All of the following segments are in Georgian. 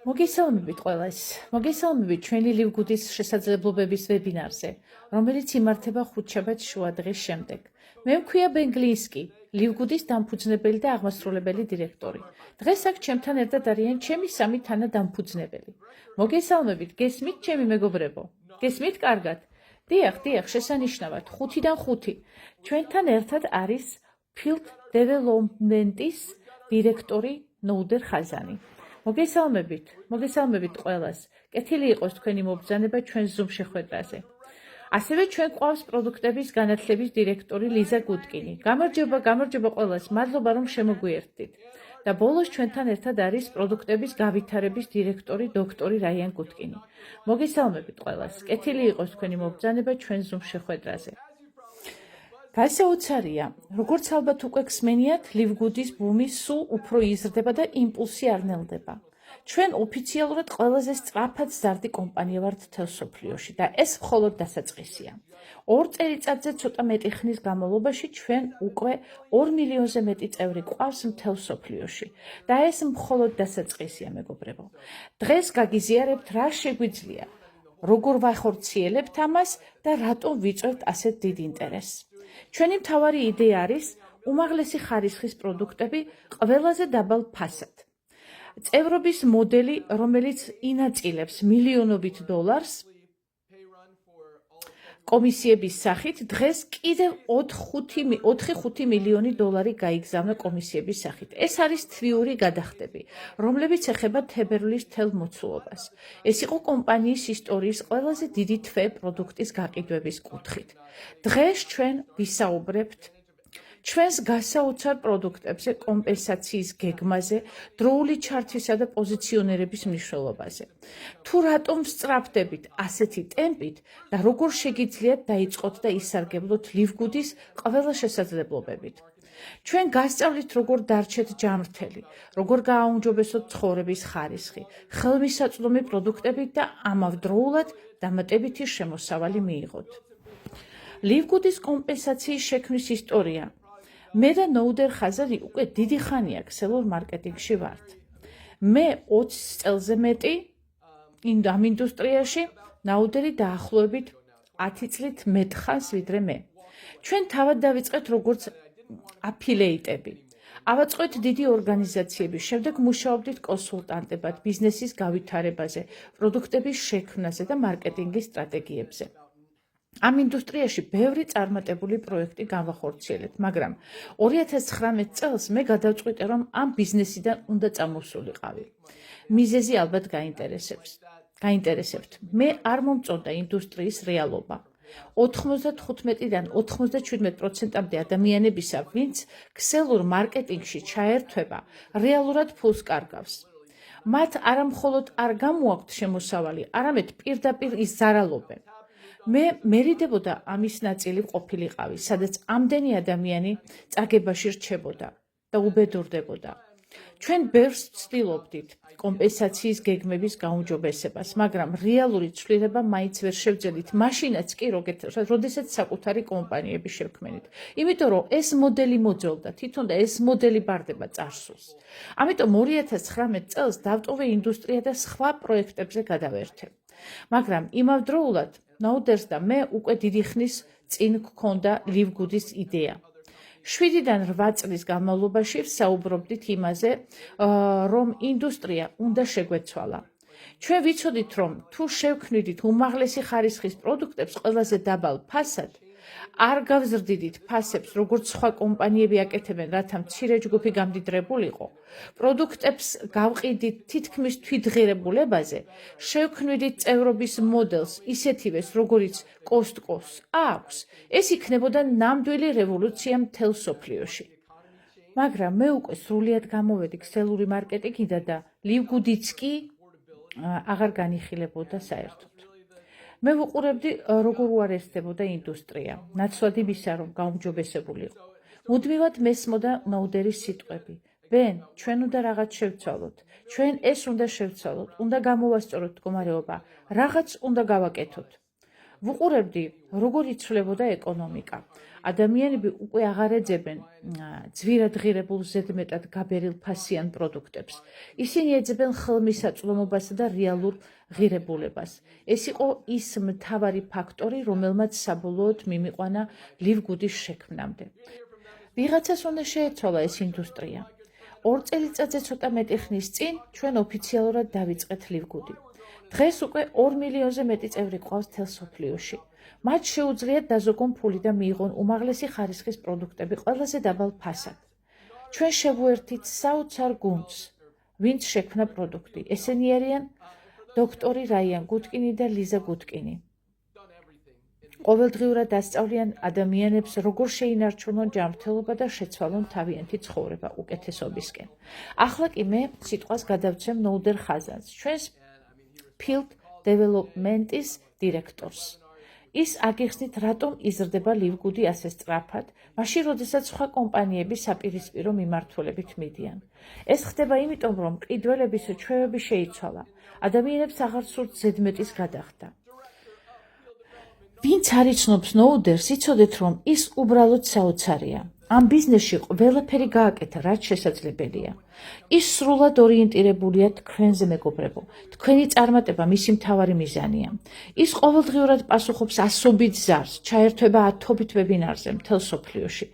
მოგესალმებით ყველას. მოგესალმებით ჩვენი ლივგუდის შესაძლებლობების ვებინარზე, რომელიც იმართება ხუთშაბათს შუადღის შემდეგ. მე მქვია ბენ გლინსკი, ლივგუდის დამფუძნებელი და აღმასრულებელი დირექტორი. დღეს აქ ჩემთან ერთად არიან ჩემი სამი თანადამფუძნებელი. მოგესალმებით, გესმით ჩემი მეგობრებო? გესმით კარგად? დიახ, შესანიშნავად, 5-დან 5. ჩვენთან ერთად არის Field Development-ის დირექტორი ნოუდერ ხაზანი. მოგესალმებით ყველას. კეთილი იყოს თქვენი მობრძანება ჩვენ Zoom შეხვედრაზე. ასევე ჩვენ გვყავს პროდუქტების განათლების დირექტორი ლიზა გუდკინი. გამარჯობა ყველას, მადლობა რომ შემოგვიერთდით. და ბოლოს ჩვენთან ერთად არის პროდუქტების გავითარების დირექტორი დოქტორი რაიან გუდკინი. მოგესალმებით ყველას. კეთილი იყოს თქვენი მობრძანება ჩვენ Zoom შეხვედრაზე. გასაოცარია, როგორც ალბათ უკვე გსმენიათ, ლივგუდის ბუმი სულ უფრო იზრდება და იმპულსი არ ნელდება. ჩვენ ოფიციალურად ყველაზე სწრაფად ზარდი კომპანია ვართ მთელ მსოფლიოში და ეს მხოლოდ დასაწყისია. 2 წელიწადზე ცოტა მეტი ხნის განმავლობაში ჩვენ უკვე 2 მილიონზე მეტი წევრი გვყავს მთელ მსოფლიოში და ეს მხოლოდ დასაწყისია, მეგობრებო. დღეს გაგიზიარებთ რა შეგვიძლია, როგორ ვახორციელებთ ამას და რატომ ვიწევთ ასეთ დიდ ინტერესს. ჩვენი მთავარი იდეა არის უმაღლესი ხარისხის პროდუქტები ყველაზე დაბალ ფასად. წევრობის მოდელი, რომელიც ინაწილებს მილიონობით დოლარს კომისიების სახით, დღეს კიდევ 4-5 მილიონი დოლარი გაიგზავნა კომისიების სახით. ეს არის თვიური გადახდები, რომლებიც ეხება თებერვლის მთელ მოცულობას. ეს იყო კომპანიის ისტორიის ყველაზე დიდი თვე პროდუქტის გაყიდვების კუთხით. დღეს ჩვენ ვისაუბრებთ ჩვენს გასაოცარ პროდუქტებზე, კომპენსაციის გეგმაზე, დროული ჩართვისა და პოზიციონერების მნიშვნელობაზე. თუ რატომ ვსწრაფდებით ასეთი ტემპით და როგორ შეგიძლიათ დაიწყოთ და ისარგებლოთ ლივგუდის ყველა შესაძლებლობებით. ჩვენ გასწავლით როგორ დარჩეთ ჯანმრთელი, როგორ გააუმჯობესოთ ცხოვრების ხარისხი, ხელმისაწვდომი პროდუქტებით და ამავდროულად დამატებითი შემოსავალი მიიღოთ. ლივგუდის კომპენსაციის შექმნის ისტორია. მე და ნოუდერ ხაზანი უკვე დიდი ხანია ქსელურ მარკეტინგში ვართ. მე 20 წელზე მეტი ამ ინდუსტრიაში, ნაუდერი დაახლოებით 10 წლით მეტ ხანს ვიდრე მე. ჩვენ თავად დავიწყეთ როგორც აფილეიტები. ავაწყოთ დიდი ორგანიზაციების, შემდეგ მუშაობდით კონსულტანტებად, ბიზნესის გავითარებაზე, პროდუქტების შექმნაზე და მარკეტინგის სტრატეგიებზე. ამ ინდუსტრიაში ბევრი წარმატებული პროექტი განვახორციელებთ, მაგრამ 2019 წელს მე გადავწყვიტე, რომ ამ ბიზნესიდან უნდა წამოსულიყავი. მიზეზი ალბათ გაინტერესებთ. მე არ მომწონდა ინდუსტრიის რეალობა. 95-დან 97%-მდე ადამიანებისა, ვინც ქსელურ მარკეტინგში ჩაერთვება, რეალურად ფულს კარგავს. მათ არა მხოლოდ არ გამოაქვთ შემოსავალი, არამედ პირდაპირ იზარალობენ. მე მერიდებოდა ამის ნაწილი ყოფილიყავი, სადაც ამდენი ადამიანი წაგებაში რჩებოდა და უბედურდებოდა. ჩვენ ბევრს ვცდილობდით კომპენსაციის გეგმების გაუმჯობესებას, მაგრამ რეალური ცვლილება მაინც ვერ შევძელით, მაშინაც კი, როდესაც საკუთარი კომპანიები შევქმნით. იმიტომ რომ ეს მოდელი მოძველდა, თვითონ და ეს მოდელი ბარდება წარსულს. ამიტომ 2019 წელს დავტოვე ინდუსტრია და სხვა პროექტებზე გადავერთე. მაგრამ იმავდროულად ნაუდერს და მე უკვე დიდი ხნის წინ გქონდა ლივგუდის იდეა. 7-დან 8 წლის განმავლობაში ვსაუბრობდით იმაზე, რომ ინდუსტრია უნდა შეგვეცვალა. ჩვენ ვიცოდით, რომ თუ შევქმნით უმაღლესი ხარისხის პროდუქტებს ყველაზე დაბალ ფასად, არ გავზრდიდით ფასებს, როგორც სხვა კომპანიები აკეთებენ, რათა მცირე ჯგუფი გამდიდრებულიყო. პროდუქტებს გავყიდით თითქმის თვითღირებულებაზე, შევქმნით წევრობის მოდელს ისეთივეს, როგორიც კოსტკოს აქვს. ეს იქნებოდა ნამდვილი რევოლუცია მთელ მსოფლიოში. მაგრამ მე უკვე სრულიად გამოვედი ქსელური მარკეტინგიდან და ლივგუდიც კი აღარ განიხილებოდა საერთოდ. მე ვუყურებდი, როგორ უარესდებოდა ინდუსტრია, ნაცვლად იმისა, რომ გაუმჯობესებულიყო. მუდმივად მესმოდა ნოუდერის სიტყვები. ბენ, ჩვენ უნდა რაღაც შევცვალოთ, ჩვენ ეს უნდა შევცვალოთ, უნდა გამოვასწოროთ მდგომარეობა, რაღაც უნდა გავაკეთოთ. ვუყურებდი, როგორ იცვლებოდა ეკონომიკა. ადამიანები უკვე აღარ ეძებენ ძვირად ღირებულ ზედმეტად გაბერილ ფასიან პროდუქტებს. ისინი ეძებენ ხელმისაწვდომობასა და რეალურ ღირებულებას. ეს იყო ის მთავარი ფაქტორი, რომელმაც საბოლოოდ მიმიყვანა ლივგუდის შექმნამდე. ვიღაცას უნდა შეეცვალა ეს ინდუსტრია. 2 წელიწადზე ცოტა მეტი ხნის წინ ჩვენ ოფიციალურად დავიწყეთ ლივგუდი. დღეს უკვე 2 მილიონზე მეტი წევრი გვყავს მთელ მსოფლიოში. მათ შეუძლიათ დაზოგონ ფული და მიიღონ უმაღლესი ხარისხის პროდუქტები ყველაზე დაბალ ფასად. ჩვენ შევუერთით საოცარ გუნდს, ვინც შექმნა პროდუქტი. ესენი არიან დოქტორი რაიან გუტკინი და ლიზა გუტკინი. ყოველდღიურად ასწავლიან ადამიანებს, როგორ შეინარჩუნონ ჯანმრთელობა და შეცვალონ თავიანთი ცხოვრება უკეთესობისკენ. ახლა კი მე სიტყვას გადავცემ ნოუდერ ხაზანს, ჩვენს Field Development-ის დირექტორს. ის აგიხსნით, რატომ იზრდება ლივგუდი ასე სწრაფად, მაშინ როდესაც სხვა კომპანიები საპირისპირო მიმართულებით მიდიან. ეს ხდება იმიტომ, რომ მყიდველების ჩვევები შეიცვალა. ადამიანებს აღარ სურთ ზედმეტის გადახდა. ვინც არ იცნობს ნოუდერს, იცოდეთ, რომ ის უბრალოდ საოცარია. ამ ბიზნესში ყველაფერი გააკეთა, რაც შესაძლებელია. ის სრულად ორიენტირებულია თქვენზე, მეგობრებო. თქვენი წარმატება მისი მთავარი მიზანია. ის ყოველდღიურად პასუხობს ასობით ზარს, ჩაერთვება ათობით ვებინარზე მთელ მსოფლიოში.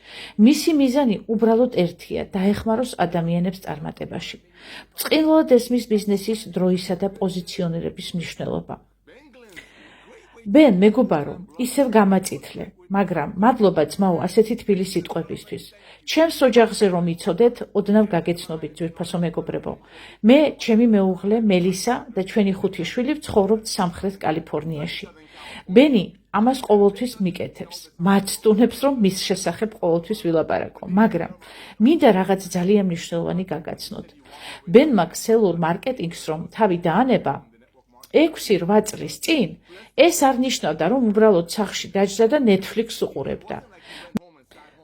მისი მიზანი უბრალოდ ერთია, დაეხმაროს ადამიანებს წარმატებაში. წყინვალად ესმის ბიზნესის დროისა და პოზიციონირების მნიშვნელობა. ბენ, მეგობარო, ისევ გამაწითლე, მაგრამ მადლობა ძმაო ასეთი თბილი სიტყვებისთვის. ჩემს ოჯახზე რომ იცოდეთ, ოდნავ გაგეცნობით ძვირფასო მეგობრებო. მე, ჩემი მეუღლე მელისა და ჩვენი 5 შვილი ვცხოვრობთ სამხრეთ კალიფორნიაში. ბენი ამას ყოველთვის მიკეთებს. მაცდუნებს, რომ მის შესახებ ყოველთვის ვილაპარაკო, მაგრამ მინდა რაღაც ძალიან მნიშვნელოვანი გაგაცნოთ. ბენმა ქსელურ მარკეტინგს რომ თავი დაანება 6-8 წლის წინ, ეს არ ნიშნავდა, რომ უბრალოდ სახლში დაჯდა და Netflix უყურებდა.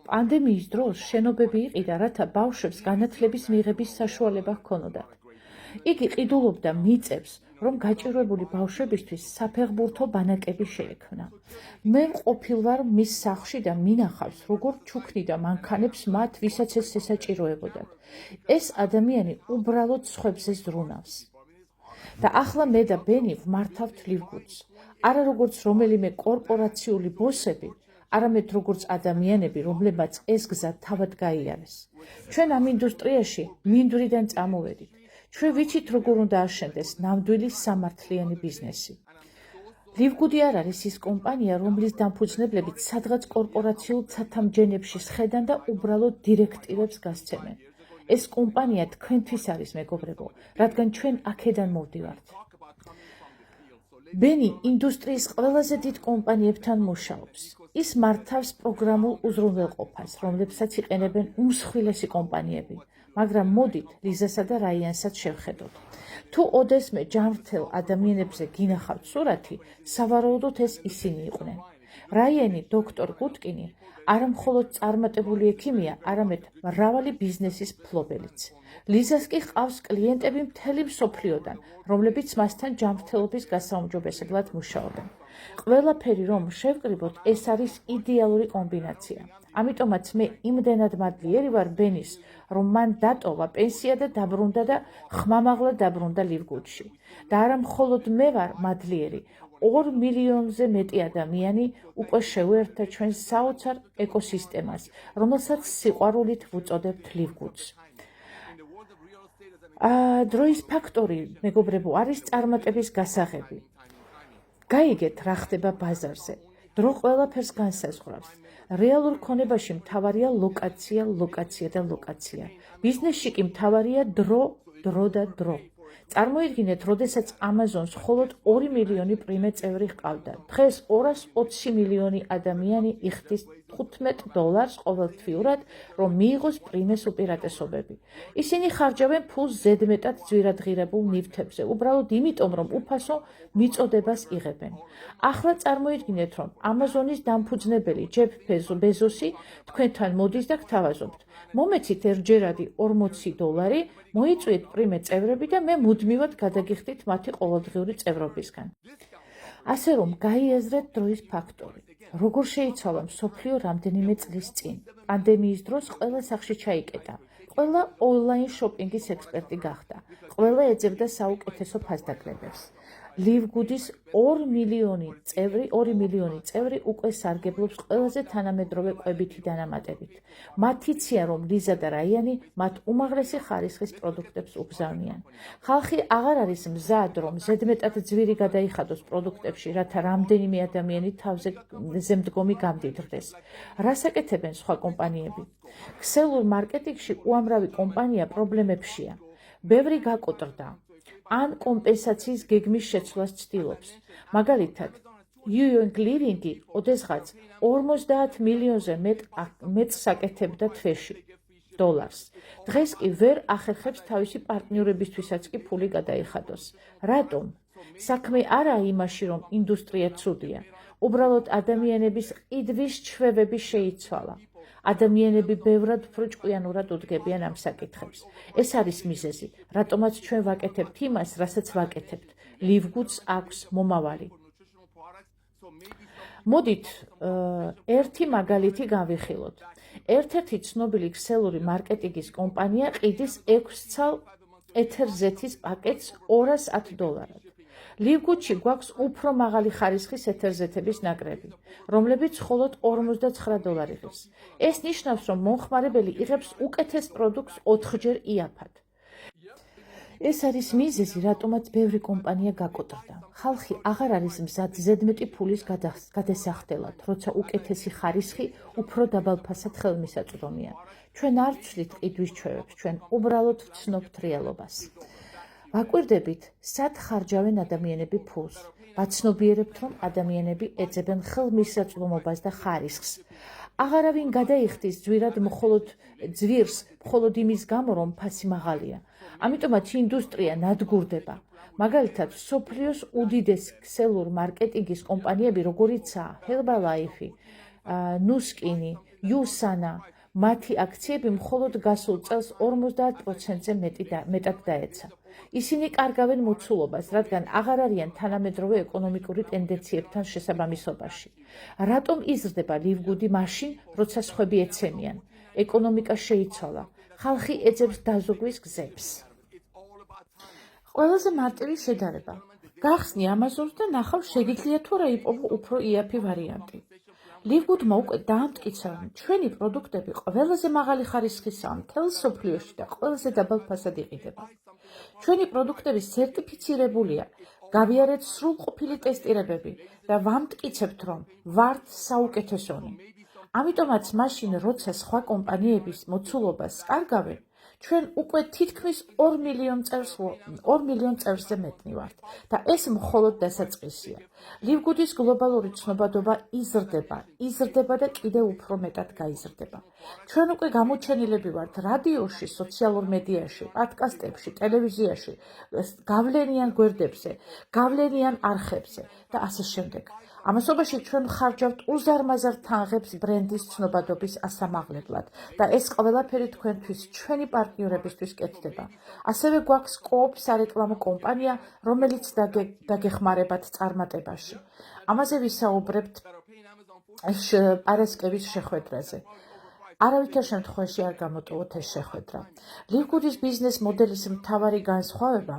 პანდემიის დროს შენობები იყიდა, რათა ბავშვებს განათლების მიღების საშუალება ჰქონოდათ. იგი ყიდულობდა მიწებს, რომ გაჭირვებული ბავშვებისთვის საფეხბურთო ბანაკები შეექმნა. მე ყოფილ ვარ მის სახლში და მინახავს, როგორ ჩუქნიდა მანქანებს მათ, ვისაც ეს ესაჭიროებოდათ. ეს ადამიანი უბრალოდ სხვებზე ზრუნავს. და ახლა მე და ბენი ვმართავთ ლივგუდს. არა როგორც რომელიმე კორპორაციული ბოსები, არამედ როგორც ადამიანები, რომლებმაც ეს გზა თავად გაიარეს. ჩვენ ამ ინდუსტრიაში მინდვრიდან წამოვედით. ჩვენ ვიცით, როგორ უნდა აშენდეს ნამდვილი სამართლიანი ბიზნესი. ლივგუდი არ არის ის კომპანია, რომლის დამფუძნებლებით სადღაც კორპორაციულ ცათამბჯენებში სხედან და უბრალოდ დირექტივებს გასცემენ. ეს კომპანია თქვენთვის არის, მეგობრებო, რადგან ჩვენ აქედან მოვდივართ. ბენი ინდუსტრიის ყველაზე დიდ კომპანიებთან მუშაობს. ის მართავს პროგრამულ უზრუნველყოფას, რომლებსაც იყენებენ უმსხვილესი კომპანიები, მაგრამ მოდით ლიზასა და რაიანსაც შევხედოთ. თუ ოდესმე ჯანმრთელ ადამიანებზე გინახავთ სურათი, სავარაუდოდ ეს ისინი იყვნენ. რაიანი დოქტორ გუტკინი არა მხოლოდ წარმატებული ექიმია, არამედ მრავალი ბიზნესის მფლობელიც. ლიზას კი ჰყავს კლიენტები მთელი მსოფლიოდან, რომლებიც მასთან ჯანმრთელობის გასაუმჯობესებლად მუშაობენ. ყველაფერი რომ შევკრიბოთ, ეს არის იდეალური კომბინაცია. ამიტომაც მე იმდენად მადლიერი ვარ ბენის, რომ მან დატოვა პენსია და დაბრუნდა და ხმამაღლა დაბრუნდა ლივგუდში. და არა მხოლოდ მე ვარ მადლიერი, 2 მილიონზე მეტი ადამიანი უკვე შევუერთდა ჩვენ საოცარ ეკოსისტემას, რომელსაც სიყვარულით ვუწოდებთ ლივგუდს. დროის ფაქტორი, მეგობრებო, არის წარმატების გასაღები. გაიგეთ, რა ხდება ბაზარზე. დრო ყველაფერს განსაზღვრავს. რეალურ ქონებაში მთავარია ლოკაცია, ლოკაცია და ლოკაცია. ბიზნესში კი მთავარია დრო, დრო და დრო. წარმოიდგინეთ, როდესაც Amazon-ს მხოლოდ 2 მილიონი პრიმე წევრი ჰყავდა. დღეს 220 მილიონი ადამიანი იხდის $15 ყოველთვიურად, რომ მიიღოს პრიმეს უპირატესობები. ისინი ხარჯავენ ფულს ზედმეტად ძვირადღირებულ ნივთებზე, უბრალოდ იმიტომ, რომ უფასო მიწოდებას იღებენ. ახლა წარმოიდგინეთ, რომ Amazon-ის დამფუძნებელი ჯეფ ბეზოსი თქვენთან მოდის და გთავაზობთ. მომეცით ერთჯერადი $40, მოიწვიეთ პრიმე წევრები და მე მუდმივად გადაგიხდით მათი ყოველდღიური წევრობისგან. ასე რომ გაიაზრეთ დროის ფაქტორი. როგორ შეიცვალა მსოფლიო რამდენიმე წლის წინ. პანდემიის დროს ყველა სახში ჩაიკეტა. ყველა ონლაინ შოპინგის ექსპერტი გახდა. ყველა ეძებდა საუკეთესო ფასდაკლებებს. ლივგუდის 2 მილიონი წევრი უკვე სარგებლობს ყველაზე თანამედროვე კვებითი დანამატებით. მათ იციან, რომ ლიზა და რაიანი მათ უმაღლესი ხარისხის პროდუქტებს უგზავნიან. ხალხი აღარ არის მზად, რომ ზედმეტად ძვირი გადაიხადოს პროდუქტებში, რათა რამდენიმე ადამიანი თავზე მდგომი გამდიდრდეს. რას აკეთებენ სხვა კომპანიები? ქსელურ მარკეტინგში უამრავი კომპანია პრობლემებშია. ბევრი გაკოტრდა. ან კომპენსაციის გეგმის შეცვლას ცდილობს. მაგალითად, Young Living-ი ოდესღაც 50 მილიონზე მეტს აკეთებდა თვეში დოლარს. დღეს კი ვერ ახერხებს თავისი პარტნიორებისთვისაც კი ფული გადაიხადოს. რატომ? საქმე არაა იმაში, რომ ინდუსტრია ცუდია. უბრალოდ ადამიანების ყიდვის ჩვევები შეიცვალა. ადამიანები ბევრად უფრო ჭკვიანურად უდგებიან ამ საკითხებს. ეს არის მიზეზი, რატომაც ჩვენ ვაკეთებთ იმას, რასაც ვაკეთებთ. ლივგუდს აქვს მომავალი. მოდით ერთი მაგალითი გავიხილოთ. ერთ-ერთი ცნობილი ქსელური მარკეტინგის კომპანია ყიდის 6 ცალ ეთერზეთის პაკეტს $210. ლივგუდში გვაქვს უფრო მაღალი ხარისხის ეთერზეთების ნაკრები, რომლებიც მხოლოდ $49 ღირს. ეს ნიშნავს, რომ მომხმარებელი იღებს უკეთეს პროდუქტს 4-ჯერ იაფად. ეს არის მიზეზი, რატომაც ბევრი კომპანია გაკოტრდა. ხალხი აღარ არის მზად ზედმეტი ფულის გადასახდელად, როცა უკეთესი ხარისხი უფრო დაბალ ფასად ხელმისაწვდომია. ჩვენ არ ვცვლით ყიდვის ჩვევებს, ჩვენ უბრალოდ ვცნობთ რეალობას. ვაკვირდებით, სად ხარჯავენ ადამიანები ფულს. ვაცნობიერებთ, რომ ადამიანები ეძებენ ხელმისაწვდომობას და ხარისხს. აღარავინ გადაიხდის ძვირს მხოლოდ იმის გამო, რომ ფასი მაღალია. ამიტომაც ინდუსტრია ნადგურდება. მაგალითად, მსოფლიოს უდიდესი ქსელურ მარკეტინგის კომპანიები, როგორიცაა Herbalife, Nuskin, Usana, მათი აქციები მხოლოდ გასულ წელს 50%-ზე მეტად დაეცა. ისინი კარგავენ მოცულობას, რადგან აღარ არიან თანამედროვე ეკონომიკური ტენდენციებთან შესაბამისობაში. რატომ იზრდება ლივგუდი მაშინ, როცა სხვები ეცემიან? ეკონომიკა შეიცვალა. ხალხი ეძებს დაზოგვის გზებს. ყველაზე მარტივი შედარება. გახსნი Amazon-ს და ნახავ, შეგიძლია თუ არა იპოვო უფრო იაფი ვარიანტი. ლივგუდმა უკვე დაამტკიცა, რომ ჩვენი პროდუქტები ყველაზე მაღალი ხარისხისაა მთელ მსოფლიოში და ყველაზე დაბალ ფასად იყიდება. ჩვენი პროდუქტები სერტიფიცირებულია, გავიარეთ სრულყოფილი ტესტირებები და ვამტკიცებთ, რომ ვართ საუკეთესონი. ამიტომაც მაშინ, როცა სხვა კომპანიების მოცულობას კარგავენ, ჩვენ უკვე თითქმის 2 მილიონ წევრზე მეტნი ვართ და ეს მხოლოდ დასაწყისია. ლივგუდის გლობალური ცნობადობა იზრდება და კიდევ უფრო მეტად გაიზრდება. ჩვენ უკვე გამოჩენილები ვართ რადიოში, სოციალურ მედიაში, პოდკასტებში, ტელევიზიაში, გავლენიან გვერდებზე, გავლენიან არხებზე და ასე შემდეგ. ამასობაში ჩვენ ხარჯავთ უზარმაზარ თანხებს ბრენდის ცნობადობის ასამაღლებლად და ეს ყველაფერი თქვენთვის, ჩვენი პარტნიორებისთვის კეთდება. ასევე გვაქვს Coop სარეკლამო კომპანია, რომელიც დაგეხმარებათ წარმატებაში. ამაზე ვისაუბრებთ პარასკევის შეხვედრაზე. არავითარ შემთხვევაში არ გამოტოვოთ ეს შეხვედრა. ლივგუდის ბიზნეს მოდელის მთავარი განსხვავება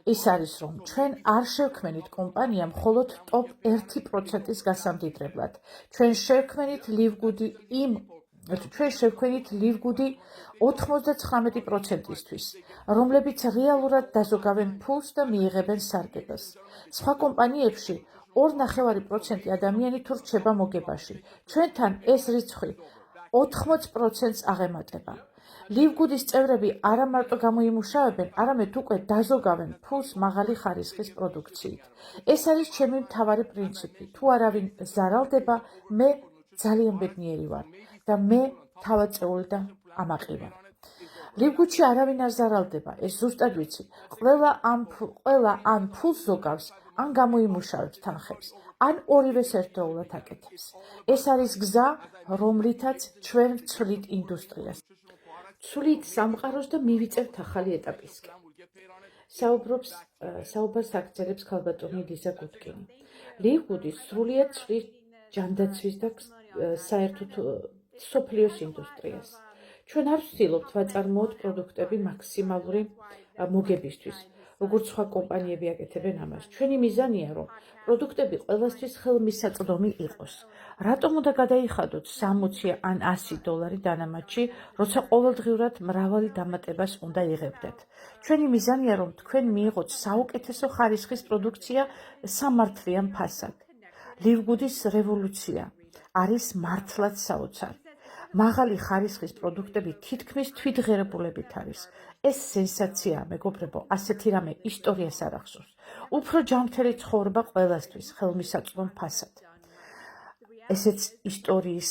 ის არის, რომ ჩვენ არ შევქმნით კომპანია მხოლოდ ტოპ 1%-ის გასამდიდრებლად. ჩვენ შევქმნით ლივგუდი 99%-ისთვის, რომლებიც რეალურად დაზოგავენ ფულს და მიიღებენ სარგებელს. სხვა კომპანიებში 2.5% ადამიანი თუ რჩება მოგებაში. ჩვენთან ეს რიცხვი 80%-ს აღემატება. ლივგუდის წევრები არა მარტო გამოიმუშავებენ, არამედ უკვე დაზოგავენ ფულს მაღალი ხარისხის პროდუქციით. ეს არის ჩემი მთავარი პრინციპი. თუ არავინ ზარალდება, მე ძალიან ბედნიერი ვარ და მე თავაწეული და ამაყი ვარ. ლივგუდში არავინ არ ზარალდება, ეს ზუსტად ვიცი. ყველა ან ფულს ზოგავს, ან გამოიმუშავებს თანხებს, ან ორივეს ერთდროულად აკეთებს. ეს არის გზა, რომლითაც ჩვენ ვცვლით ინდუსტრიას. ვცვლით სამყაროს და მივიწერთ ახალი ეტაპისკენ. საუბარს აგრძელებს ქალბატონი ლიზა გუდკინი. ლივგუდის სრულიად ცვლის ჯანდაცვის და საერთოდ სოფლიოს ინდუსტრიას. ჩვენ არ ვცდილობთ ვაწარმოოთ პროდუქტები მაქსიმალური მოგებისთვის, როგორც სხვა კომპანიები აკეთებენ ამას. ჩვენი მიზანია, რომ პროდუქტები ყველასთვის ხელმისაწვდომი იყოს. რატომ უნდა გადაიხადოთ 60 ან 100 დოლარი დანამატში, როცა ყოველდღიურად მრავალი დამატებას უნდა იღებდეთ? ჩვენი მიზანია, რომ თქვენ მიიღოთ საუკეთესო ხარისხის პროდუქცია სამართლიან ფასად. ლივგუდის რევოლუცია არის მართლაც საოცარი. მაღალი ხარისხის პროდუქტები თითქმის თვითღერებულებით არის. ეს სენსაციაა, მეგობრებო, ასეთი რამე ისტორიას არ ახსოვს. უფრო ჯანმრთელი ცხოვრება ყველასთვის ხელმისაწვდომ ფასად. ესეც ისტორიის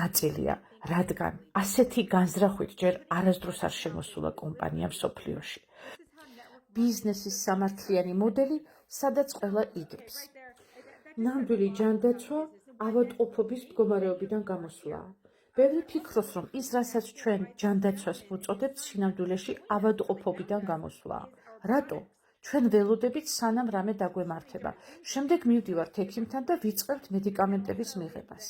ნაწილია, რადგან ასეთი განზრახვით ჯერ არასდროს არ შემოსულა კომპანია მსოფლიოში. ბიზნესის სამართლიანი მოდელი, სადაც ყველა იგებს. ნამდვილი ჯანდაცვა ავადმყოფობის მდგომარეობიდან გამოსვლაა. ბევრი ფიქრობს, რომ ის, რასაც ჩვენ ჯანდაცვას ვუწოდებთ, სინამდვილეში ავადმყოფობიდან გამოსვლაა. რატო? ჩვენ ველოდებით, სანამ რამე დაგვემართება. შემდეგ მივდივართ ექიმთან და ვიწყებთ მედიკამენტების მიღებას.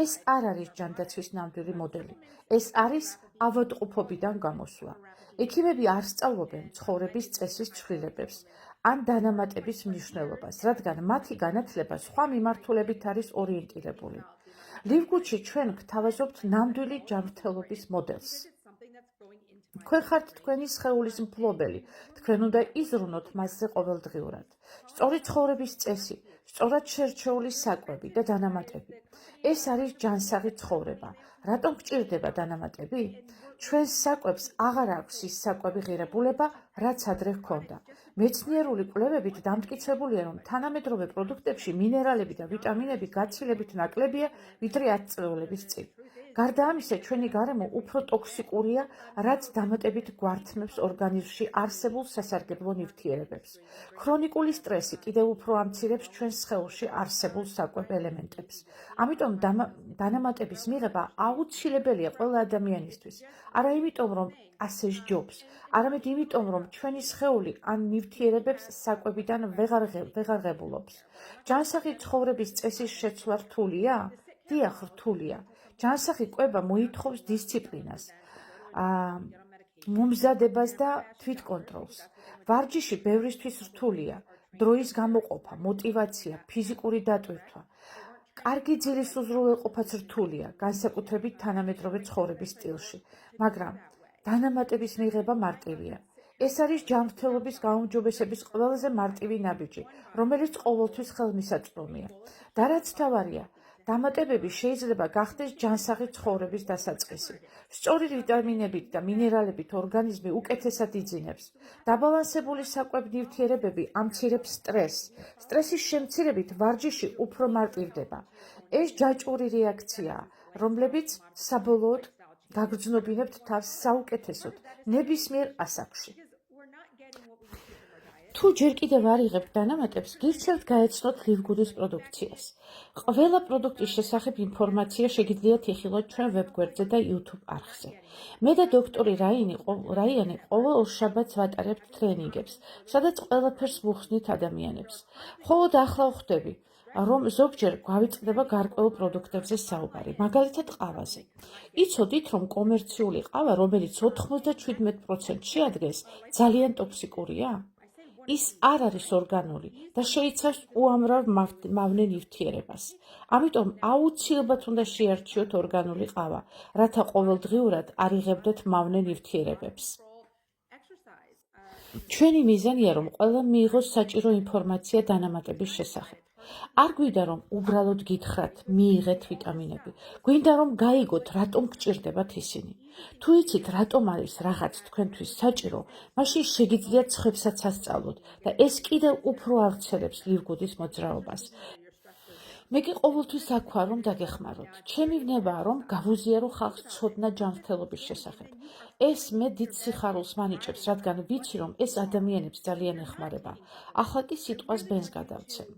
ეს არ არის ჯანდაცვის ნამდვილი მოდელი. ეს არის ავადმყოფობიდან გამოსვლა. ექიმები არ სწავლობენ ცხოვრების წესის ცვლილებებს ან დანამატების მნიშვნელობას, რადგან მათი განათლება სხვა მიმართულებით არის ორიენტირებული. ლივგუდში ჩვენ გთავაზობთ ნამდვილი ჯანმრთელობის მოდელს. თქვენ ხართ თქვენი სხეულის მფლობელი, თქვენ უნდა იზრუნოთ მასზე ყოველდღიურად. სწორი ცხოვრების წესი, სწორად შერჩეული საკვები და დანამატები. ეს არის ჯანსაღი ცხოვრება. რატომ გჭირდება დანამატები? ჩვენს საკვებს აღარ აქვს ის საკვები ღირებულება, რაც ადრე ჰქონდა. მეცნიერული კვლევებით დამტკიცებულია, რომ თანამედროვე პროდუქტებში მინერალები და ვიტამინები გაცილებით ნაკლებია, ვიდრე 10 წლეულების წინ. გარდა ამისა, ჩვენი გარემო უფრო ტოქსიკურია, რაც დამატებით გვართმევს ორგანიზმში არსებულ სასარგებლო ნივთიერებებს. ქრონიკული სტრესი კიდევ უფრო ამცირებს ჩვენს სხეულში არსებულ საკვებ ელემენტებს. ამიტომ დანამატების მიღება აუცილებელია ყველა ადამიანისთვის. არა იმიტომ, რომ ასე სჯობს, არამედ იმიტომ, რომ ჩვენი სხეული ან ნივთიერებებს საკვებიდან ვეღარ ღებულობს. ჯანსაღი ცხოვრების წესის შეცვლა რთულია? დიახ, რთულია. ჯანსაღი კვება მოითხოვს დისციპლინას, მომზადებას და თვითკონტროლს. ვარჯიში ბევრისთვის რთულია. დროის გამოყოფა, მოტივაცია, ფიზიკური დატვირთვა. კარგი ძილის უზრუნველყოფაც რთულია, განსაკუთრებით თანამედროვე ცხოვრების სტილში, მაგრამ დანამატების მიღება მარტივია. ეს არის ჯანმრთელობის გაუმჯობესების ყველაზე მარტივი ნაბიჯი, რომელიც ყოველთვის ხელმისაწვდომია. და რაც მთავარია, დამატებები შეიძლება გახდეს ჯანსაღი ცხოვრების დასაწყისი. სწორი ვიტამინებით და მინერალებით ორგანიზმი უკეთესად იძინებს. დაბალანსებული საკვებ-ნივთიერებები ამცირებს სტრესს. სტრესის შემცირებით ვარჯიში უფრო მარტივდება. ეს ჯაჭვური რეაქციაა, რომლებიც საბოლოოდ გაგრძნობინებთ თავს საუკეთესოდ ნებისმიერ ასაკში. თუ ჯერ კიდევ არ იღებთ დანამატებს, გირჩევთ გაეცნოთ ლივგუდის პროდუქციას. ყველა პროდუქტის შესახებ ინფორმაცია შეგიძლიათ იხილოთ ჩვენ ვებგვერდზე და YouTube არხზე. მე და დოქტორი რაიანი ყოველ ორშაბათს ვატარებთ ტრენინგებს, სადაც ყველაფერს ვუხსნით ადამიანებს. მხოლოდ ახლა ვხვდები, რომ ზოგჯერ გვავიწყდება გარკვეულ პროდუქტებზე საუბარი, მაგალითად ყავაზე. იცოდით, რომ კომერციული ყავა, რომელიც 97% შეადგენს, ძალიან ტოქსიკურია? ის არ არის ორგანული და შეიცავს უამრავ მავნე ნივთიერებას. ამიტომ აუცილებლად უნდა შეარჩიოთ ორგანული ყავა, რათა ყოველდღიურად არ იღებდეთ მავნე ნივთიერებებს. ჩვენი მიზანია, რომ ყველა მიიღოს საჭირო ინფორმაცია დანამატების შესახებ. არ გვინდა, რომ უბრალოდ გითხრათ, მიიღეთ ვიტამინები. გვინდა, რომ გაიგოთ, რატომ გჭირდებათ ისინი. თუ იცით, რატომ არის რაღაც თქვენთვის საჭირო, მაშინ შეგიძლიათ ცხებსაც ასწავლოთ და ეს კიდევ უფრო ავრცელებს ლივგუდის მოძრაობას. მე კი ყოველთვის აქ ვარ, რომ დაგეხმაროთ. ჩემი ვნებაა, რომ გავუზიარო ხალხს ცოდნა ჯანმრთელობის შესახებ. ეს მე დიდ სიხარულს მანიჭებს, რადგან ვიცი, რომ ეს ადამიანებს ძალიან ეხმარება. ახლა კი სიტყვას ბენს გადავცემ.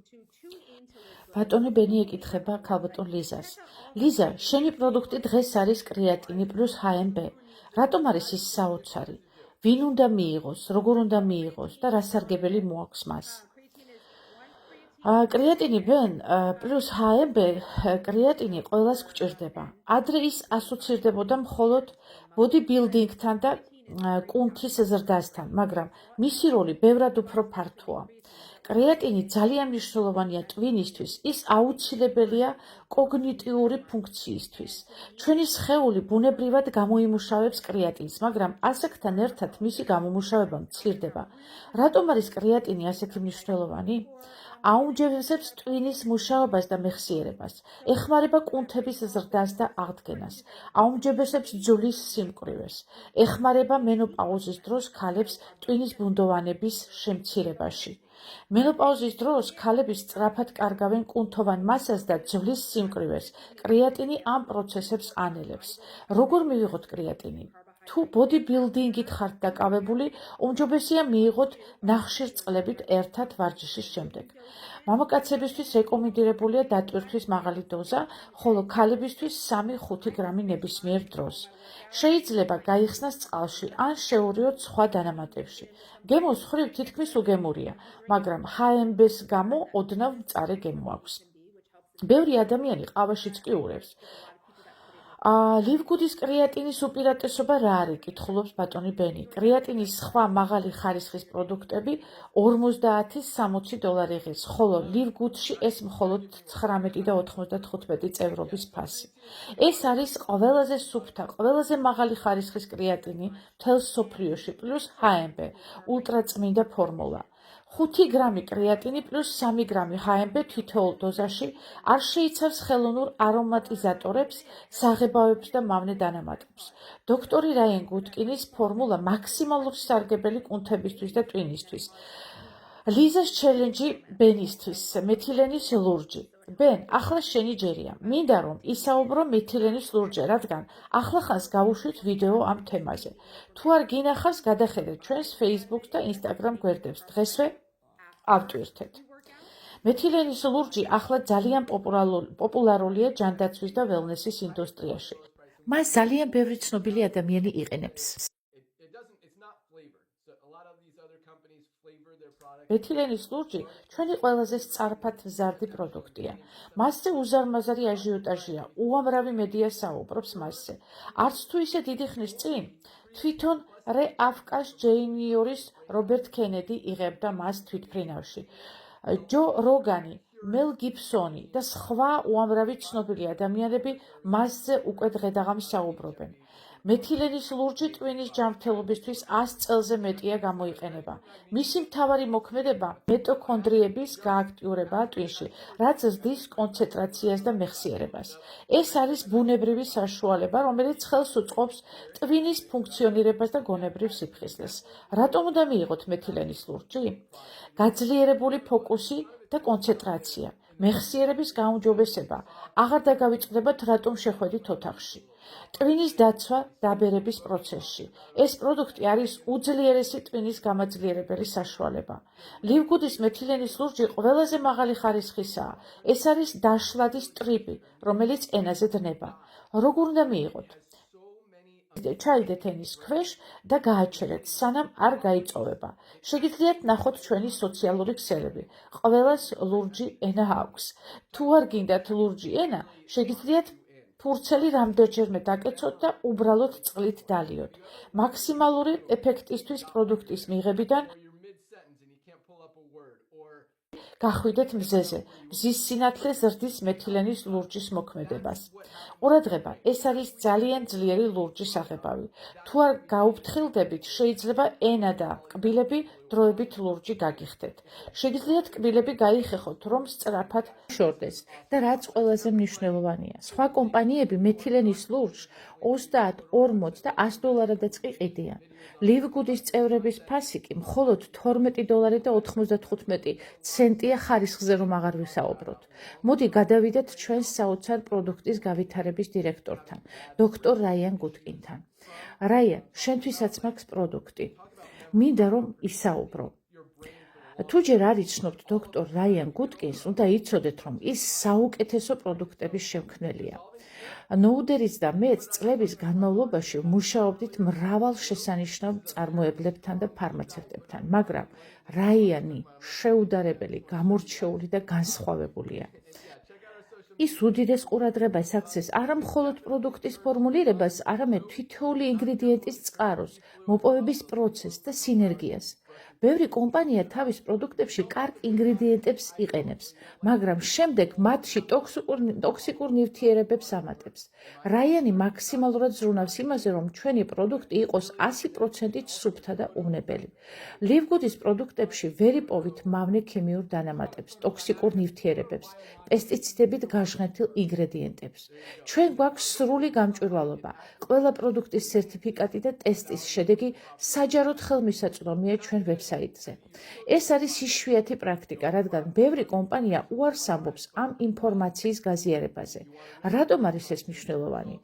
ბატონი ბენი ეკითხება ქალბატონ ლიზას. ლიზა, შენი პროდუქტი დღეს არის კრეატინი პლუს HMB. რატომ არის ის საოცარი? ვინ უნდა მიიღოს, როგორ უნდა მიიღოს და რა სარგებელი მოაქვს მას? კრეატინი ბენ პლუს HMB კრეატინი ყველას გვჭირდება. ადრე ის ასოცირდებოდა მხოლოდ ბოდიბილდინგთან და კუნთის ზრდასთან, მაგრამ მისი როლი ბევრად უფრო ფართოა. კრეატინი ძალიან მნიშვნელოვანია ტვინისთვის, ის აუცილებელია კოგნიტიური ფუნქციისთვის. ჩვენი სხეული ბუნებრივად გამოიმუშავებს კრეატინს, მაგრამ ასაკთან ერთად მისი გამომუშავება მცირდება. რატომ არის კრეატინი ასეთი მნიშვნელოვანი? აუმჯობესებს ტვინის მუშაობას და მეხსიერებას, ეხმარება კუნთების ზრდას და აღდგენას, აუმჯობესებს ძვლის სიმკვრივეს, ეხმარება მენოპაუზის დროს ქალებს ტვინის ბუნდოვანების შემცირებაში. მენოპაუზის დროს ქალები სწრაფად კარგავენ კუნთოვან მასას და ძვლის სიმკვრივეს. კრეატინი ამ პროცესებს ანელებს. როგორ მივიღოთ კრეატინი? თუ ბოდიბილდინგით ხართ დაკავებული, უმჯობესია მიიღოთ ნახშირწყლებით ერთად ვარჯიშის შემდეგ. მამაკაცებისთვის რეკომენდირებულია დატვირთვის მაღალი დოზა, ხოლო ქალებისთვის 3-5 გრამი ნებისმიერ დროს. შეიძლება გაიხსნას წყალში ან შეურიოთ სხვა დანამატებში. გემოს ხრივ თითქმის უგემურია, მაგრამ HMB-ს გამო ოდნავ მწარე გემო აქვს. ბევრი ადამიანი ყავაშიც კი ურევს. ლივგუდის კრეატინის უპირატესობა რა არის? კითხულობს ბატონი ბენი. კრეატინის სხვა მაღალი ხარისხის პროდუქტები 50-60 დოლარი ღირს, ხოლო ლივგუდში ეს მხოლოდ 19 და 95 წევრობის ფასი. ეს არის ყველაზე სუფთა, ყველაზე მაღალი ხარისხის კრეატინი მთელ მსოფლიოში პლუს HMB, ულტრაწმინდა ფორმულა. 5 გრამი კრეატინი პლუს 3 გრამი HMB თითოეულ დოზაში არ შეიცავს ხელოვნურ არომატიზატორებს, საღებავებს და მავნე დანამატებს. დოქტორი რაიან გუტკინის ფორმულა მაქსიმალურ სარგებელი კუნთებისთვის და ტვინისთვის. ლიზას ჩელენჯი ბენისთვის, მეთილენის ლურჯი. ბენ, ახლა შენი ჯერია. მინდა რომ ისაუბრო მეთილენის ლურჯზე, რადგან ახლახანს გავუშვით ვიდეო ამ თემაზე. თუ არ გინახავს, გადახედეთ ჩვენს Facebook და Instagram გვერდებს. დღესვე ავტვირთეთ. მეთილენის ლურჯი ახლა ძალიან პოპულარულია ჯანდაცვის და ველნესის ინდუსტრიაში. მას ძალიან ბევრი ცნობილი ადამიანი იყენებს. მეთილენის ლურჯი ჩვენი ყველაზე სწრაფად მზარდი პროდუქტია. მასზე უზარმაზარი აჟიოტაჟია, უამრავი მედია საუბრობს მასზე. არც თუ ისე დიდი ხნის წინ, თვითონ რე აფკას ჯეინიორის რობერტ კენედი იღებდა მას თვითმფრინავში. ჯო როგანი, მელ გიბსონი და სხვა უამრავი ცნობილი ადამიანები მასზე უკვე დღე-დაღამის საუბრობენ. მეთილენის ლურჯი ტვინის ჯანმრთელობისთვის 100 წელზე მეტია გამოიყენება. მისი მთავარი მოქმედება მიტოქონდრიების გააქტიურებაა ტვინში, რაც ზრდის კონცენტრაციას და მეხსიერებას. ეს არის ბუნებრივი საშუალება, რომელიც ხელს უწყობს ტვინის ფუნქციონირებას და გონებრივ სიფხიზლეს. რატომ უნდა მიიღოთ მეთილენის ლურჯი? გაძლიერებული ფოკუსი და კონცენტრაცია, მეხსიერების გაუმჯობესება, აღარ დაგავიწყდებათ რატომ შეხვედით ოთახში. ტვინის დაცვა დაბერების პროცესში. ეს პროდუქტი არის უძლიერესი ტვინის გამაძლიერებელი საშუალება. ლივგუდის მეთილენის ლურჯი ყველაზე მაღალი ხარისხისაა. ეს არის დაშლადი სტრიპი, რომელიც ენაზე დნება. როგორ უნდა მიიღოთ? ჩაიდეთ ენის ქვეშ და გააჩერეთ, სანამ არ გაიწოვება. შეგიძლიათ ნახოთ ჩვენი სოციალური ქსელები. ყველას ლურჯი ენა აქვს. თუ არ გინდათ ლურჯი ენა, შეგიძლიათ ფურცელი რამდენჯერმე დაკეცოთ და უბრალოდ წყლით დალიოთ. მაქსიმალური ეფექტისთვის პროდუქტის მიღებიდან გახვიდეთ მზეზე. მზის სინათლე ზრდის მეთილენის ლურჯის მოქმედებას. ყურადღება, ეს არის ძალიან ძლიერი ლურჯის აღებავი. თუ არ გაუფრთხილდებით, შეიძლება ენა და კბილები დროებით ლურჯი გაგიხდეთ. შეგიძლიათ კბილები გაიხეხოთ, რომ სწრაფად შორდეს და რაც ყველაზე მნიშვნელოვანია. სხვა კომპანიები მეთილენის ლურჯს 30, 40 და 100 დოლარადაც კი ყიდიან. ლივგუდის წევრების ფასი კი მხოლოდ 12 დოლარი და 95 ცენტია ხარისხზე, რომ აღარ ვისაუბროთ. მოდი გადავიდეთ ჩვენს საოცარ პროდუქტის გავითარების დირექტორთან, დოქტორ რაიან გუტკინთან. რაიან, შენთვისაც მაქვს პროდუქტი. მინდა რომ ისაუბრო. თუ ჯერ არ იცნობთ დოქტორ რაიან გუტკინს, უნდა იცოდეთ, რომ ის საუკეთესო პროდუქტების შემქმნელია. ნოუდერიც და მეც წლების განმავლობაში მუშაობდით მრავალ შესანიშნავ წარმოებლებთან და ფარმაცევტებთან, მაგრამ რაიანი შეუდარებელი, გამორჩეული და განსხვავებულია. ის უდიდეს ყურადღებას აქცევს არა მხოლოდ პროდუქტის ფორმულირებას, არამედ თითოეული ინგრედიენტის წყაროს, მოპოვების პროცესს და სინერგიას. ბევრი კომპანია თავის პროდუქტებში კარგ ინგრედიენტებს იყენებს, მაგრამ შემდეგ მათში ტოქსიკურ ნივთიერებებს ამატებს. რაიანი მაქსიმალურად ზრუნავს იმაზე, რომ ჩვენი პროდუქტი იყოს 100%-ით სუფთა და უვნებელი. ლივგუდის პროდუქტებში ვერ იპოვით მავნე ქიმიურ დანამატებს, ტოქსიკურ ნივთიერებებს, პესტიციდებით გაჟღენთილ ინგრედიენტებს. ჩვენ გვაქვს სრული გამჭვირვალობა. ყველა პროდუქტის სერტიფიკატი და ტესტის შედეგი საჯაროდ ხელმისაწვდომია ჩვენ ვებსაიტზე. ეს არის იშვიათი პრაქტიკა, რადგან ბევრი კომპანია უარს ამბობს ამ ინფორმაციის გაზიარებაზე. რატომ არის ეს მნიშვნელოვანი?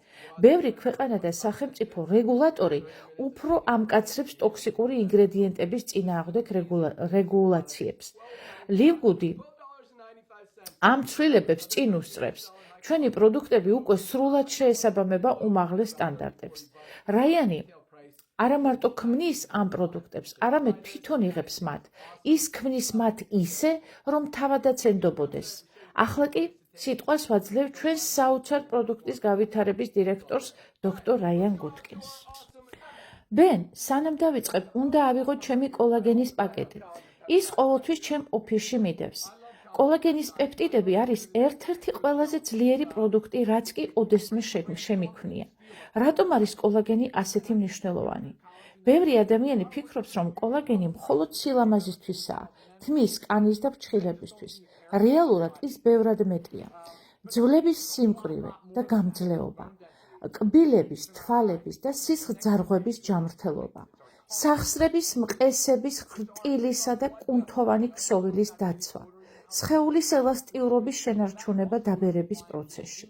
ბევრი ქვეყანა და სახელმწიფო რეგულატორი უფრო ამკაცრებს ტოქსიკური ინგრედიენტების წინააღმდეგ რეგულაციებს. ლივგუდი ამ ცვლილებებს წინ უსწრებს. ჩვენი პროდუქტები უკვე სრულად შეესაბამება უმაღლეს სტანდარტებს. რაიანი არა მარტო ქმნის ამ პროდუქტებს, არამედ თვითონ იღებს მათ. ის ქმნის მათ ისე, რომ თავადაც ენდობოდეს. ახლა კი სიტყვას ვაძლევ ჩვენს საოცარ პროდუქტის გავითარების დირექტორს, დოქტორ რაიან გუტკინს. ბენ, სანამ დავიწყებ, უნდა ავიღოთ ჩემი კოლაგენის პაკეტი. ის ყოველთვის ჩემ ოფისში მიდევს. კოლაგენის პეპტიდები არის ერთ-ერთი ყველაზე ძლიერი პროდუქტი, რაც კი ოდესმე შემიქმნია. რატომ არის კოლაგენი ასეთი მნიშვნელოვანი? ბევრი ადამიანი ფიქრობს, რომ კოლაგენი მხოლოდ სილამაზისთვისაა, თმის, კანის და ფრჩხილებისთვის. რეალურად ის ბევრად მეტია. ძვლების სიმკვრივე და გამძლეობა, კბილების, თვალების და სისხლძარღვების ჯანმრთელობა, სახსრების, მყესების, ხრტილისა და კუნთოვანი ქსოვილის დაცვა, სხეულის ელასტიურობის შენარჩუნება დაბერების პროცესში.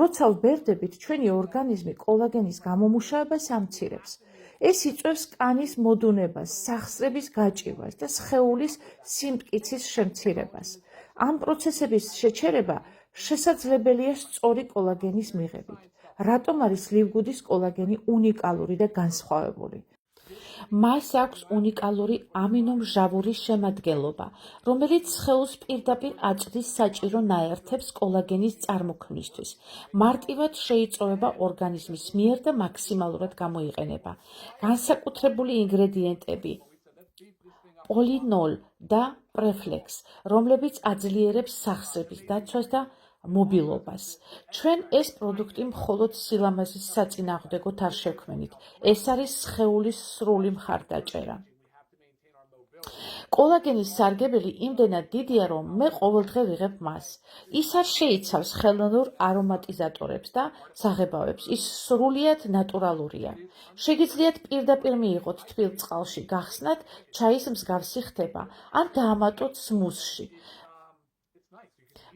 როცა ვბერდებით, ჩვენი ორგანიზმი კოლაგენის გამომუშავებას ამცირებს. ეს იწვევს კანის მოდუნებას, სახსრების გაჭირვას და სხეულის სიმტკიცის შემცირებას. ამ პროცესების შეჩერება შესაძლებელია სწორი კოლაგენის მიღებით. რატომ არის ლივგუდის კოლაგენი უნიკალური და განსხვავებული? მას აქვს უნიკალური ამინომჟავური შემადგენლობა, რომელიც სხეულს პირდაპირ აწვდის საჭირო ნაერთებს კოლაგენის წარმოქმნისთვის. მარტივად შეიწოვება ორგანიზმის მიერ და მაქსიმალურად გამოიყენება. განსაკუთრებული ინგრედიენტები პოლინოლ და პრეფლექს, რომლებიც აძლიერებს სახსრების დაცვას და მობილობას. ჩვენ ეს პროდუქტი მხოლოდ სილამაზის საწინააღმდეგოდ არ შევქმნით. ეს არის სხეულის სრული მხარდაჭერა. კოლაგენის სარგებელი იმდენად დიდია, რომ მე ყოველდღე ვიღებ მას. ის არ შეიცავს ხელოვნურ არომატიზატორებს და საღებავებს. ის სრულიად ნატურალურია. შეგიძლიათ პირდაპირ მიიღოთ თბილ წყალში გახსნათ, ჩაის მსგავსი ხდება, ან დაამატოთ სმუსში.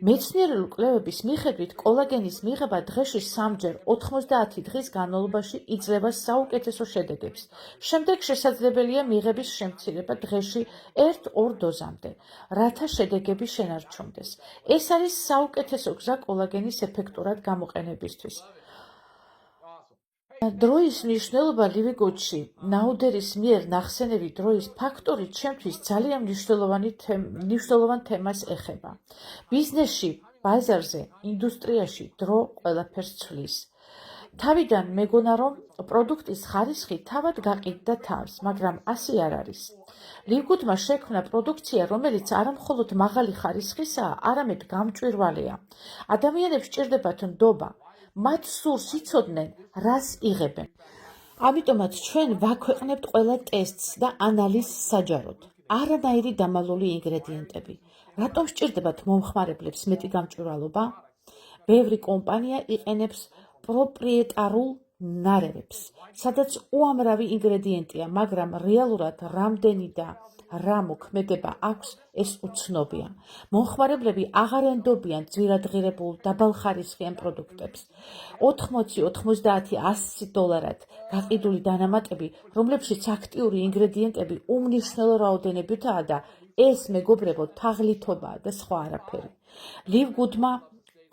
მეცნიერული კვლევების მიხედვით, კოლაგენის მიღება დღეში 3-ჯერ 90 დღის განმავლობაში იძლევა საუკეთესო შედეგებს. შემდეგ შესაძლებელია მიღების შემცირება დღეში 1-2 დოზამდე, რათა შედეგები შენარჩუნდეს. ეს არის საუკეთესო გზა კოლაგენის ეფექტურად გამოყენებისთვის. დროის მნიშვნელობა ლივგუდში ნაუდერის მიერ ნახსენები დროის ფაქტორი ჩემთვის ძალიან მნიშვნელოვან თემას ეხება. ბიზნესში, ბაზარზე, ინდუსტრიაში დრო ყველაფერს ცვლის. თავიდან მეგონა, რომ პროდუქტის ხარისხი თავად გაყიდდა თავს, მაგრამ ასე არ არის. ლივგუდმა შექმნა პროდუქცია, რომელიც არა მხოლოდ მაღალი ხარისხისაა, არამედ გამჭვირვალეა. ადამიანებს სჭირდებათ ნდობა. მათ სურს იცოდნენ, რას იღებენ. ამიტომაც ჩვენ ვაქვეყნებთ ყველა ტესტს და ანალიზს საჯაროდ. არანაირი დამალული ინგრედიენტები. რატომ სჭირდებათ მომხმარებლებს მეტი გამჭვირვალობა? ბევრი კომპანია იყენებს პროპრიეტარულ ნარევებს, სადაც უამრავი ინგრედიენტია, მაგრამ რეალურად რამდენი და რა მოქმედება აქვს, ეს უცნობია. მომხმარებლები აღარ ენდობიან ძვირადღირებულ დაბალხარისხიან პროდუქტებს. 80, 90, 100 დოლარად გაყიდული დანამატები, რომლებშიც აქტიური ინგრედიენტები უმნიშვნელო რაოდენობითაა და ეს მეგობრებო თაღლითობაა და სხვა არაფერი. ლივგუდმა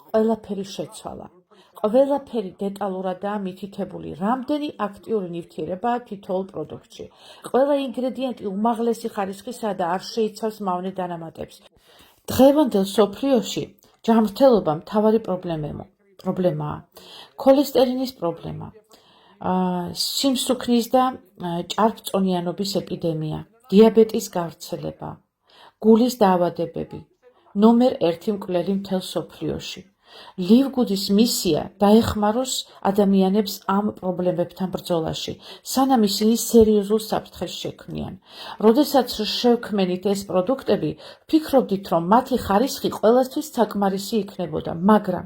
ყველაფერი შეცვალა. ყველაფერი დეტალურადაა მითითებული, რამდენი აქტიური ნივთიერებაა თითოეულ პროდუქტში. ყველა ინგრედიენტი უმაღლესი ხარისხისაა და არ შეიცავს მავნე დანამატებს. დღევანდელ სოფლიოში ჯანმრთელობა მთავარი პრობლემაა. ქოლესტერინის პრობლემა, სიმსუქნის და ჭარბწონიანობის ეპიდემია, დიაბეტის გავრცელება, გულის დაავადებები, ნომერ 1 მკვლელი მთელ სოფლიოში. ლივგუდის მისია დაეხმაროს ადამიანებს ამ პრობლემებთან ბრძოლაში, სანამ ისინი სერიოზულ საფრთხეს შექმნიან. როდესაც შევქმენით ეს პროდუქტები, ვფიქრობდით, რომ მათი ხარისხი ყველასთვის საკმარისი იქნებოდა, მაგრამ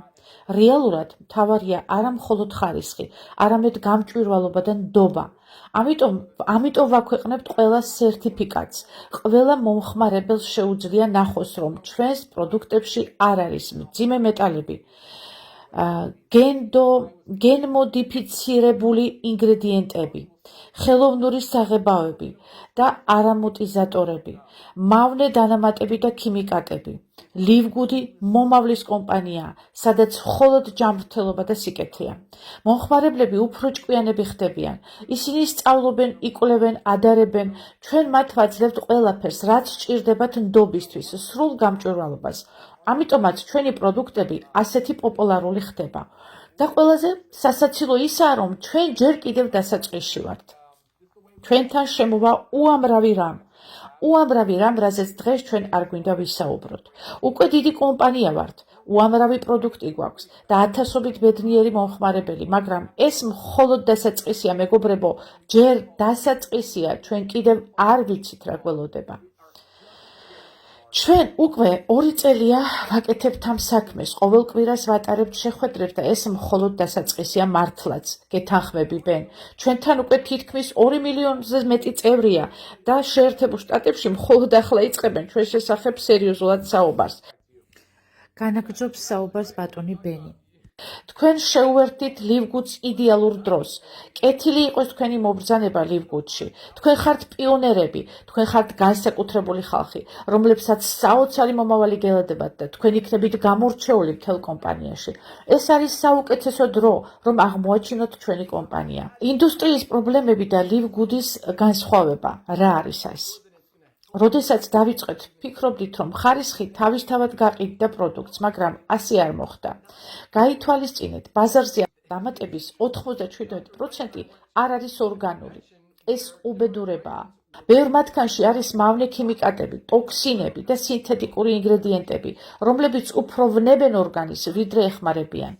რეალურად მთავარია არა მხოლოდ ხარისხი, არამედ გამჭვირვალობა და ნდობა. ამიტომ ვაქვეყნებთ ყველა სერტიფიკატს. ყველა მომხმარებელს შეუძლია ნახოს, რომ ჩვენს პროდუქტებში არ არის მძიმე მეტალები, გენმოდიფიცირებული ინგრედიენტები, ხელოვნური საღებავები და არამოტიზატორები, მავნე დანამატები და ქიმიკატები. ლივგუდი მომავლის კომპანიაა, სადაც მხოლოდ ჯანმრთელობა და სიკეთეა. მომხმარებლები უფრო ჭკვიანები ხდებიან. ისინი სწავლობენ, იკვლევენ, ადარებენ. ჩვენ მათ ვაძლევთ ყველაფერს, რაც სჭირდებათ ნდობისთვის, სრულ გამჭვირვალობას. ამიტომაც ჩვენი პროდუქტები ასეთი პოპულარული ხდება. და ყველაზე სასაცილო ისაა, რომ ჩვენ ჯერ კიდევ დასაწყისში ვართ. ჩვენთან შემოვა უამრავი რამ, რაზეც დღეს ჩვენ არ გვინდა ვისაუბროთ. უკვე დიდი კომპანია ვართ, უამრავი პროდუქტი გვაქვს და ათასობით ბედნიერი მომხმარებელი, მაგრამ ეს მხოლოდ დასაწყისია, მეგობრებო, ჯერ დასაწყისია, ჩვენ კიდევ არ ვიცით რა გველოდება. ჩვენ უკვე 2 წელია ვაკეთებთ ამ საქმეს, ყოველ კვირას ვატარებთ შეხვედრებს და ეს მხოლოდ დასაწყისია მართლაც, გეთანხმები ბენ. ჩვენთან უკვე თითქმის 2 მილიონზე მეტი წევრია და შეერთებულ შტატებში მხოლოდ ახლა იწყებენ ჩვენ შესახებ სერიოზულად საუბარს. განაგრძობს საუბარს ბატონი ბენი. თქვენ შეუერთდით ლივგუდს იდეალურ დროს. კეთილი იყოს თქვენი მობრძანება ლივგუდში. თქვენ ხართ პიონერები, თქვენ ხართ განსაკუთრებული ხალხი, რომლებსაც საოცარი მომავალი გელოდებათ და თქვენ იქნებით გამორჩეული მთელ კომპანიაში. ეს არის საუკეთესო დრო, რომ აღმოაჩინოთ ჩვენი კომპანია. ინდუსტრიის პრობლემები და ლივგუდის განსხვავება. რა არის ეს? როდესაც დავიწყეთ, ვფიქრობდით, რომ ხარისხი თავისთავად გაყიდდა პროდუქტს, მაგრამ ასე არ მოხდა. გაითვალისწინეთ, ბაზარზე დამატების 97% არ არის ორგანული. ეს უბედურებაა. ბევრ მათგანში არის მავნე ქიმიკატები, ტოქსინები და სინთეთიკური ინგრედიენტები, რომლებიც უფრო ვნებენ ორგანიზმს, ვიდრე ეხმარებიან.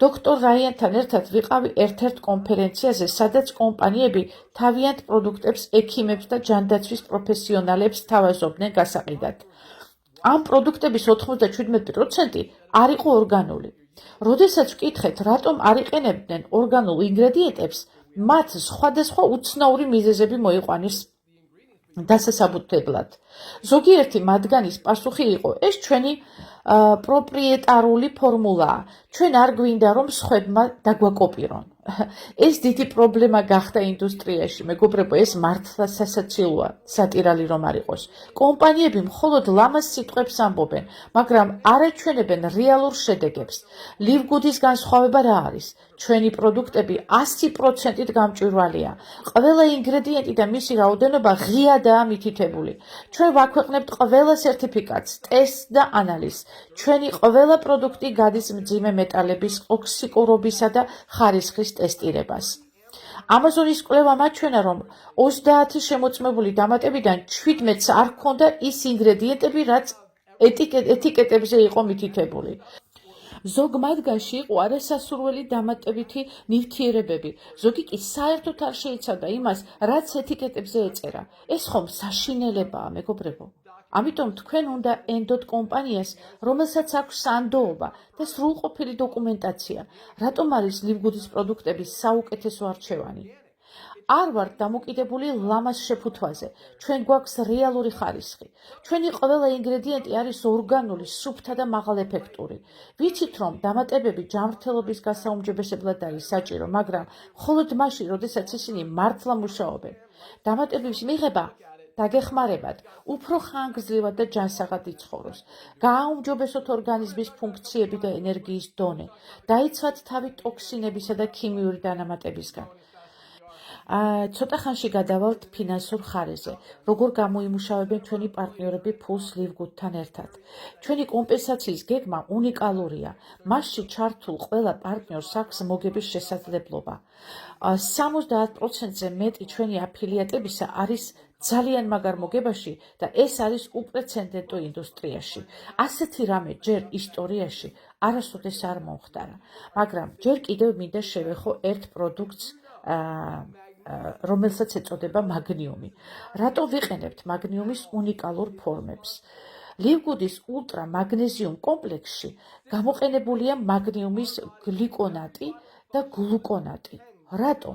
დოქტორ რაიანთან ერთად ვიყავი ერთ-ერთ კონფერენციაზე, სადაც კომპანიები თავიანთ პროდუქტებს ექიმებს და ჯანდაცვის პროფესიონალებს თავაზობდნენ გასაყიდად. ამ პროდუქტების 97% არ იყო ორგანული. როდესაც ვკითხეთ, რატომ არ იყენებდნენ ორგანულ ინგრედიენტებს, მათ სხვადასხვა უცნაური მიზეზები მოიყვანეს დასასაბუთებლად. ზოგიერთი მათგანის პასუხი იყო, ეს ჩვენი პროპრიეტარული ფორმულაა. ჩვენ არ გვინდა, რომ სხვებმა დაგვაკოპირონ. ეს დიდი პრობლემა გახდა ინდუსტრიაში, მეგობრებო, ეს მართლა სასაცილოა, სატირალი რომ არ იყოს. კომპანიები მხოლოდ ლამაზ სიტყვებს ამბობენ, მაგრამ არ აჩვენებენ რეალურ შედეგებს. ლივგუდის განსხვავება რა არის? ჩვენი პროდუქტები 100%-ით გამჭვირვალეა. ყველა ინგრედიენტი და მისი რაოდენობა ღიადაა მითითებული. ჩვენ ვაქვეყნებთ ყველა სერტიფიკატს, ტესტს და ანალიზს. ჩვენი ყველა პროდუქტი გადის მძიმე მეტალების, ტოქსიკურობისა და ხარისხის ტესტირებას. ამაზონის კვლევა მაჩვენა, რომ 30 შემოწმებული დამატებიდან 17-ს არ ჰქონდა ის ინგრედიენტები, რაც ეტიკეტებზე იყო მითითებული. ზოგ მათგანში იყო არასასურველი დამატებითი ნივთიერებები, ზოგი კი საერთოდ არ შეიცავდა იმას, რაც ეტიკეტებზე ეწერა. ეს ხომ საშინელებაა, მეგობრებო. ამიტომ თქვენ უნდა ენდოთ კომპანიას, რომელსაც აქვს სანდოობა და სრულყოფილი დოკუმენტაცია, რატომ არის ლივგუდის პროდუქტების საუკეთესო არჩევანი. არ ვართ დამოკიდებული ლამაზ შეფუთვაზე, ჩვენ გვაქვს რეალური ხარისხი. ჩვენი ყველა ინგრედიენტი არის ორგანული, სუფთა და მაღალეფექტური. ვიცით, რომ დამატებები ჯანმრთელობის გასაუმჯობესებლად არის საჭირო, მაგრამ მხოლოდ მაშინ, როდესაც ისინი მართლა მუშაობენ. დამატებების მიღება დაგეხმარებათ უფრო ხანგრძლივად და ჯანსაღად იცხოვროს, გააუმჯობესოთ ორგანიზმის ფუნქციები და ენერგიის დონე, დაიცვათ თავი ტოქსინებისა და ქიმიური დანამატებისგან. ცოტა ხანში გადავალთ ფინანსურ ხარეზე, როგორ გამოიმუშავებენ ჩვენი პარტნიორები ფულს ლივგუთთან ერთად. ჩვენი კომპენსაციის გეგმა უნიკალურია, მასში ჩართულ ყველა პარტნიორს აქვს მოგების შესაძლებლობა. 70%-ზე მეტი ჩვენი აფილიატებისა არის ძალიან მაგარ მოგებაში და ეს არის უპრეცედენტო ინდუსტრიაში. ასეთი რამე ჯერ ისტორიაში არასოდეს არ მომხდარა, მაგრამ ჯერ კიდევ მინდა შევეხო ერთ პროდუქტს, რომელსაც ეწოდება მაგნიუმი. რატო ვიყენებთ მაგნიუმის უნიკალურ ფორმებს? ლივგუდის ულტრა მაგნეზიუმ კომპლექსში გამოყენებულია მაგნიუმის გლიკონატი და გლუკონატი. რატო?